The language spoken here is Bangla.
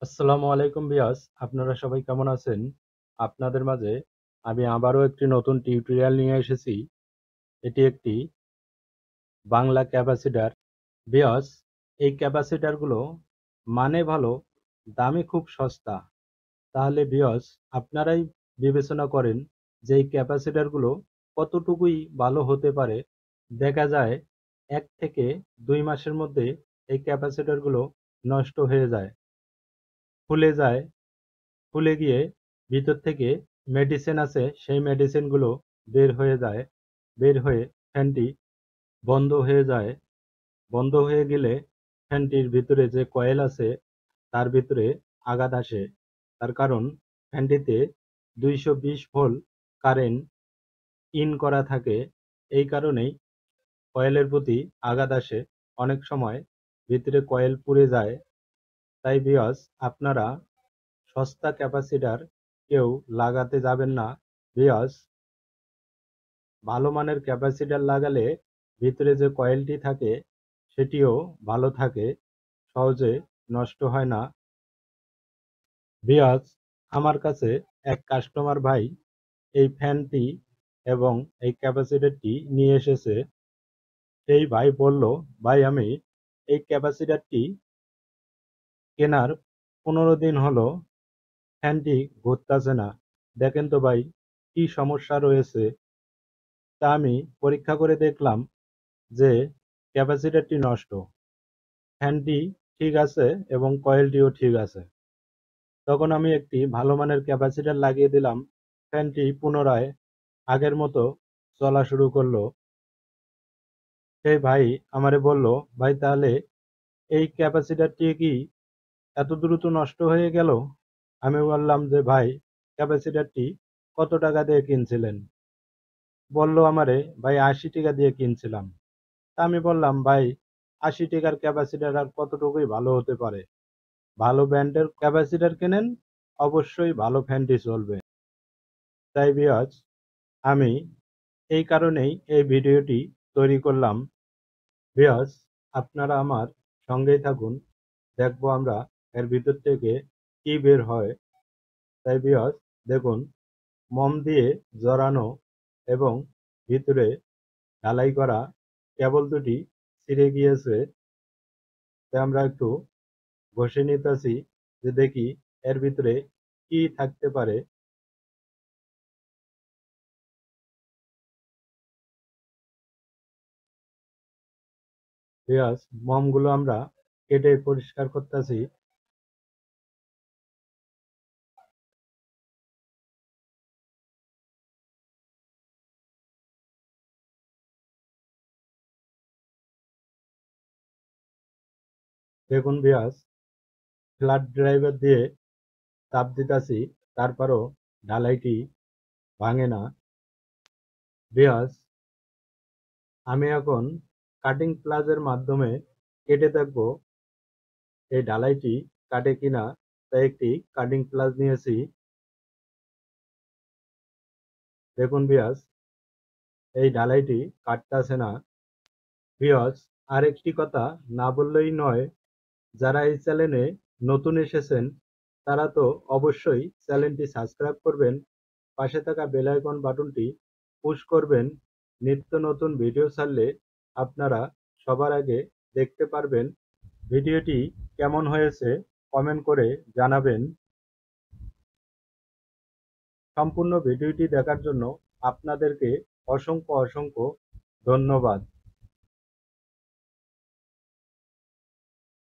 আসসালামু আলাইকুম ভিউয়ার্স, আপনারা সবাই কেমন আছেন? আপনাদের মাঝে আমি আবারও একটি নতুন টিউটোরিয়াল নিয়ে এসেছি। এটি একটি বাংলা ক্যাপাসিটর। ভিউয়ার্স, এই ক্যাপাসিটরগুলো মানে ভালো, দামে খুব সস্তা। তাহলে ভিউয়ার্স, আপনারাই বিবেচনা করেন যে এই ক্যাপাসিটরগুলো কতটুকুই ভালো হতে পারে। দেখা যায় ১ থেকে ২ মাসের মধ্যে এই ক্যাপাসিটরগুলো নষ্ট হয়ে যায়, ফুলে যায়। ফুলে গিয়ে ভিতর থেকে মেডিসিন আছে, সেই মেডিসিনগুলো বের হয়ে যায়। বের হয়ে ফ্যানটি বন্ধ হয়ে যায়। বন্ধ হয়ে গেলে ফ্যানটির ভিতরে যে কয়েল আছে তার ভিতরে আঘাত আসে। তার কারণ ফ্যানটিতে ২২০ ভোল্ট কারেন্ট ইন করা থাকে। এই কারণেই কয়েলের প্রতি আঘাত আসে। অনেক সময় ভিতরে কয়েল পুড়ে যায়। তাই ভিউয়ার্স, আপনারা সস্তা ক্যাপাসিটর কেউ লাগাতে যাবেন না। ভিউয়ার্স, ভালো মানের ক্যাপাসিটর লাগালে ভিতরে যে কয়েলটি থাকে সেটিও ভালো থাকে, সহজে নষ্ট হয় না। ভিউয়ার্স, আমার কাছে এক কাস্টমার ভাই এই ফ্যানটি এবং এই ক্যাপাসিটরটি নিয়ে এসেছে। সেই ভাই বলল, ভাই আমি এই ক্যাপাসিটরটি কেনার ১৫ দিন হলো, ফ্যানটি ঘুরতাছে না। দেখেন তো ভাই, কি সমস্যা রয়েছে। তা আমি পরীক্ষা করে দেখলাম যে ক্যাপাসিটরটি নষ্ট, ফ্যানটি ঠিক আছে এবং কয়েলটিও ঠিক আছে। তখন আমি একটি ভালো মানের ক্যাপাসিটর লাগিয়ে দিলাম। ফ্যানটি পুনরায় আগের মতো চলা শুরু করলো। সেই ভাই আমারে বলল, ভাই তাহলে এই ক্যাপাসিটরটি কি এত দ্রুত নষ্ট হয়ে গেল? আমি বললাম যে ভাই, ক্যাপাসিটরটি কত টাকা দিয়ে কিনছিলেন? বলল আমারে, ভাই ৮০ টাকা দিয়ে কিনছিলাম। তা আমি বললাম, ভাই ৮০ টাকার ক্যাপাসিটর আর কতটুকুই ভালো হতে পারে? ভালো ব্র্যান্ডের ক্যাপাসিটর কেনেন, অবশ্যই ভালো ফ্যানটি চলবে। তাই ভিউয়ার্স, আমি এই কারণেই এই ভিডিওটি তৈরি করলাম। ভিউয়ার্স, আপনারা আমার সঙ্গেই থাকুন, দেখবো আমরা এর ভিতর থেকে কি বের হয়। তাই ভিউয়ার্স, দেখুন, মোম দিয়ে জড়ানো এবং ভিতরে ঢালাই করা কেবল দুটি ছিঁড়ে গিয়েছে। তাই আমরা একটু ঘষে নিতেছি যে দেখি এর ভিতরে কি থাকতে পারে। ভিউয়ার্স, মোমগুলো আমরা কেটে পরিষ্কার করতেছি। দেখুন ভিউয়ার্স, ফ্ল্যাট ড্রাইভার দিয়ে চাপ দিতাছি, তারপরও ঢালাইটি ভাঙে না। ভিউয়ার্স, আমি এখন কাটিং প্লাজের মাধ্যমে কেটে দেখব এই ঢালাইটি কাটে কিনা। তাই একটি কাটিং প্লাস নিয়েছি। দেখুন ভিউয়ার্স, এই ঢালাইটি কাটতাছে না। ভিউয়ার্স, আরেকটি কথা না বললেই নয়, যারা এই চ্যানেলে নতুন এসেছেন তারা তো অবশ্যই চ্যানেলটি সাবস্ক্রাইব করবেন, পাশে থাকা বেল আইকন বাটনটি পুশ করবেন। নিত্য নতুন ভিডিও ছাড়লে আপনারা সবার আগে দেখতে পারবেন। ভিডিওটি কেমন হয়েছে কমেন্ট করে জানাবেন। সম্পূর্ণ ভিডিওটি দেখার জন্য আপনাদেরকে অসংখ্য অসংখ্য ধন্যবাদ।